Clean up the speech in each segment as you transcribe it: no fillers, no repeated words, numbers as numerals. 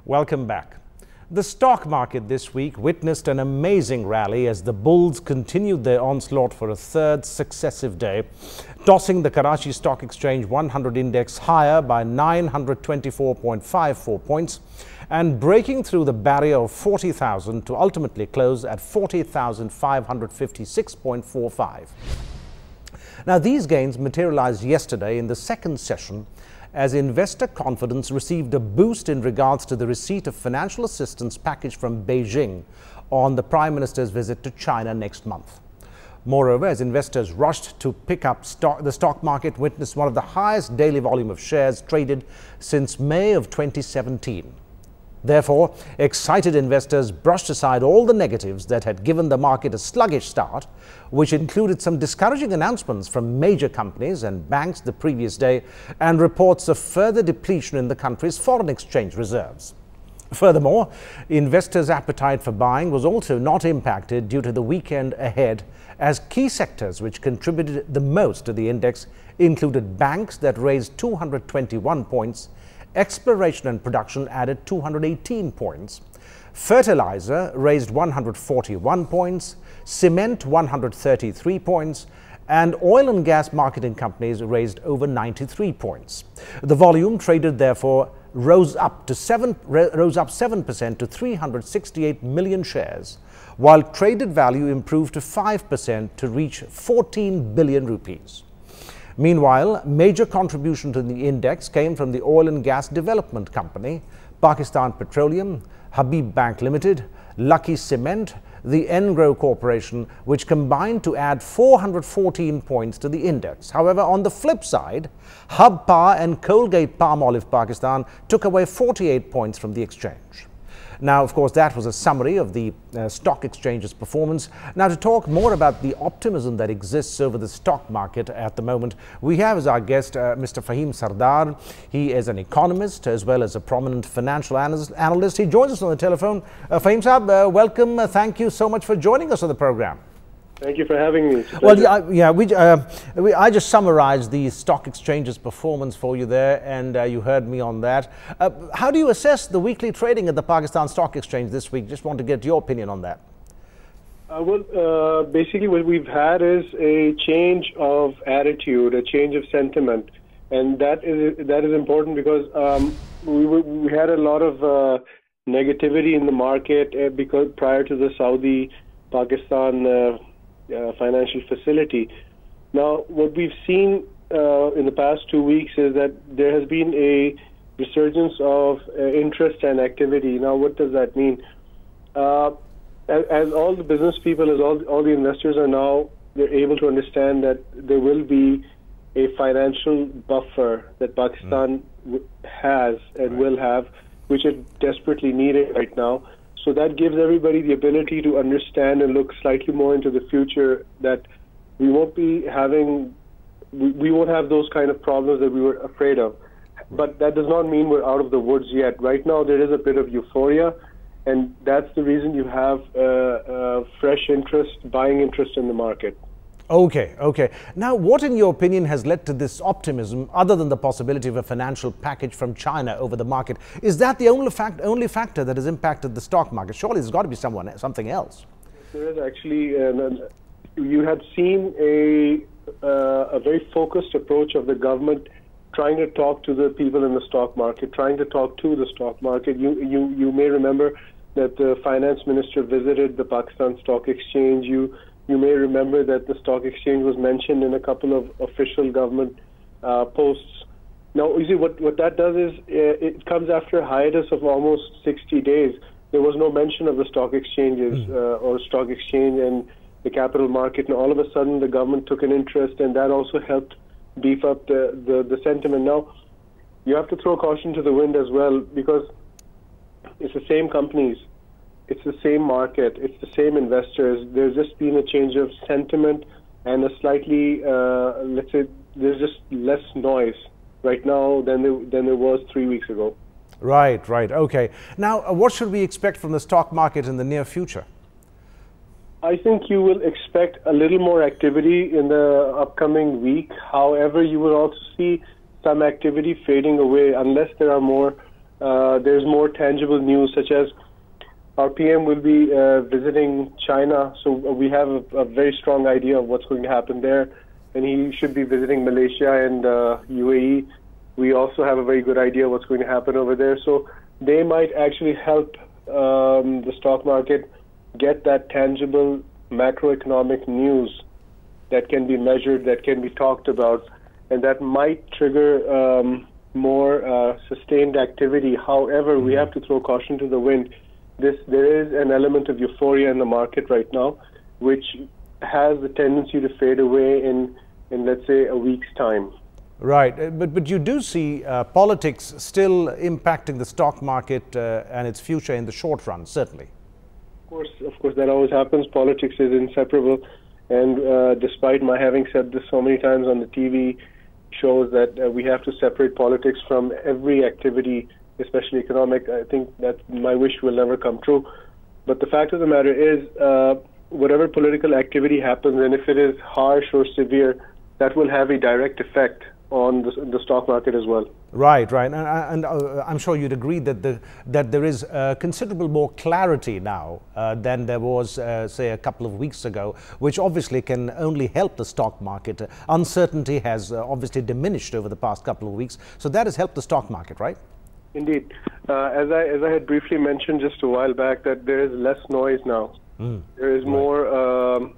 Welcome back. The stock market this week witnessed an amazing rally as the bulls continued their onslaught for a third successive day, tossing the Karachi Stock Exchange 100 index higher by 924.54 points and breaking through the barrier of 40,000 to ultimately close at 40,556.45. Now, these gains materialized yesterday in the second session as investor confidence received a boost in regards to the receipt of financial assistance package from Beijing on the Prime Minister's visit to China next month. Moreover, as investors rushed to pick up the stock market witnessed one of the highest daily volume of shares traded since May of 2017. Therefore, excited investors brushed aside all the negatives that had given the market a sluggish start, which included some discouraging announcements from major companies and banks the previous day and reports of further depletion in the country's foreign exchange reserves. Furthermore, investors' appetite for buying was also not impacted due to the weekend ahead, as key sectors which contributed the most to the index included banks that raised 221 points, exploration and production added 218 points, fertilizer raised 141 points, cement 133 points, and oil and gas marketing companies raised over 93 points. The volume traded therefore rose up 7% to 368 million shares, while traded value improved to 5% to reach 14 billion rupees. Meanwhile, major contribution to the index came from the oil and gas development company, Pakistan Petroleum, Habib Bank Limited, Lucky Cement, the Engro Corporation, which combined to add 414 points to the index. However, on the flip side, Hub Power and Colgate Palmolive Pakistan took away 48 points from the exchange. Now, of course, that was a summary of the stock exchange's performance. Now, to talk more about the optimism that exists over the stock market at the moment, we have as our guest Mr. Faheem Sardar. He is an economist as well as a prominent financial analyst. He joins us on the telephone. Faheem Saab, welcome. Thank you so much for joining us on the program. Thank you for having me. Well, I just summarized the stock exchange's performance for you there, and you heard me on that. How do you assess the weekly trading at the Pakistan Stock Exchange this week? Just want to get your opinion on that. Basically what we've had is a change of attitude, a change of sentiment, and that is important because we had a lot of negativity in the market because prior to the Saudi-Pakistan financial facility. Now, what we've seen in the past 2 weeks is that there has been a resurgence of interest and activity. Now, what does that mean? As all the business people, as all the investors are now, they're able to understand that there will be a financial buffer that Pakistan has and will have, which is desperately needed right now. So that gives everybody the ability to understand and look slightly more into the future, that we won't have those kind of problems that we were afraid of. But that does not mean we're out of the woods yet. Right now there is a bit of euphoria, and that's the reason you have fresh interest, buying interest in the market. Okay. Now, what in your opinion has led to this optimism, other than the possibility of a financial package from China over the market? Is that the only factor that has impacted the stock market? Surely there's got to be something else. There is actually. You had seen a very focused approach of the government trying to talk to the people in the stock market, trying to talk to the stock market. You may remember that the finance minister visited the Pakistan Stock Exchange. You may remember that the stock exchange was mentioned in a couple of official government posts. Now, you see, what that does is it comes after a hiatus of almost 60 days. There was no mention of the stock exchanges or stock exchange and the capital market, and all of a sudden the government took an interest, and that also helped beef up the sentiment. Now, you have to throw caution to the wind as well, because it's the same companies. It's the same market, it's the same investors. There's just been a change of sentiment and a slightly, let's say, there's just less noise right now than there was 3 weeks ago. Right. Okay. Now, what should we expect from the stock market in the near future? I think you will expect a little more activity in the upcoming week. However, you will also see some activity fading away unless there are more there's more tangible news, such as our PM will be visiting China, so we have a very strong idea of what's going to happen there, and he should be visiting Malaysia and UAE. We also have a very good idea what's going to happen over there, so they might actually help the stock market get that tangible macroeconomic news that can be measured, that can be talked about, and that might trigger more sustained activity. However, we have to throw caution to the wind. There is an element of euphoria in the market right now, which has the tendency to fade away in let's say, a week's time. Right, but you do see politics still impacting the stock market and its future in the short run, certainly. Of course, that always happens. Politics is inseparable, and despite my having said this so many times on the TV shows that we have to separate politics from every activity, especially economic, I think that my wish will never come true. But the fact of the matter is, whatever political activity happens, and if it is harsh or severe, that will have a direct effect on the stock market as well. Right, and I'm sure you'd agree that there is considerable more clarity now than there was, say, a couple of weeks ago, which obviously can only help the stock market. Uncertainty has obviously diminished over the past couple of weeks, so that has helped the stock market, right? Indeed. As I had briefly mentioned just a while back, that there is less noise now. There is more.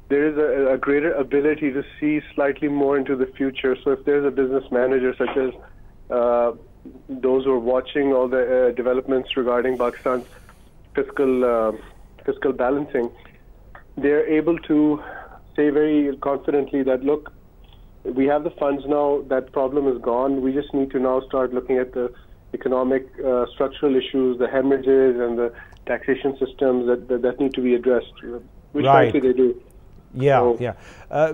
There is a greater ability to see slightly more into the future. So if there's a business manager, such as those who are watching all the developments regarding Pakistan's fiscal balancing, they're able to say very confidently that, look, we have the funds now, that problem is gone. We just need to now start looking at the economic structural issues, the hemorrhages and the taxation systems that need to be addressed, which frankly they do. Yeah.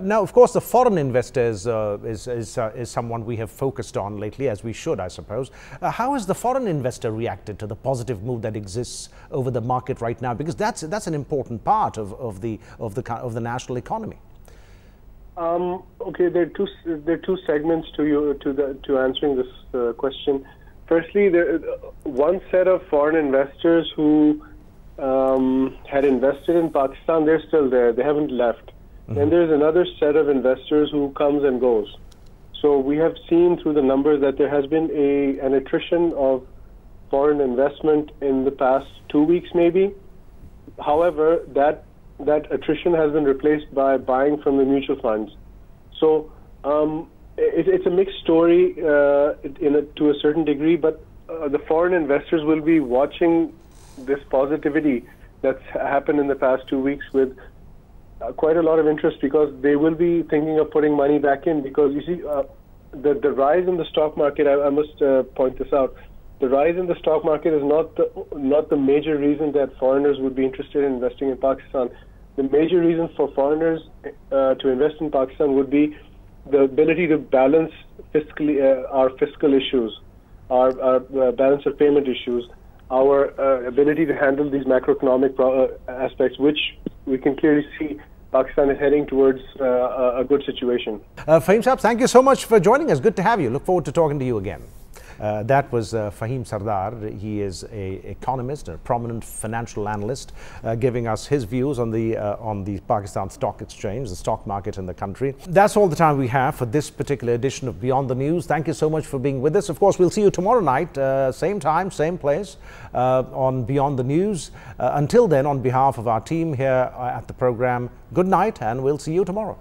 Now, of course, the foreign investors is someone we have focused on lately, as we should, I suppose. How has the foreign investor reacted to the positive move that exists over the market right now? Because that's an important part of the national economy. Okay, there are two segments to answering this question. Firstly, one set of foreign investors who had invested in Pakistan, they're still there. They haven't left. And there's another set of investors who comes and goes. So we have seen through the numbers that there has been an attrition of foreign investment in the past 2 weeks, maybe. However, that attrition has been replaced by buying from the mutual funds. So it's a mixed story to a certain degree, but the foreign investors will be watching this positivity that's happened in the past 2 weeks with quite a lot of interest, because they will be thinking of putting money back in. Because you see, the rise in the stock market, I must point this out, the rise in the stock market is not the major reason that foreigners would be interested in investing in Pakistan. The major reason for foreigners to invest in Pakistan would be the ability to balance our fiscal issues, our balance of payment issues, our ability to handle these macroeconomic aspects, which we can clearly see Pakistan is heading towards a good situation. Faheem Saab, thank you so much for joining us. Good to have you. Look forward to talking to you again. That was Faheem Sardar. He is an economist, a prominent financial analyst, giving us his views on the Pakistan Stock Exchange, the stock market in the country. That's all the time we have for this particular edition of Beyond the News. Thank you so much for being with us. Of course, we'll see you tomorrow night, same time, same place, on Beyond the News. Until then, on behalf of our team here at the program, good night, and we'll see you tomorrow.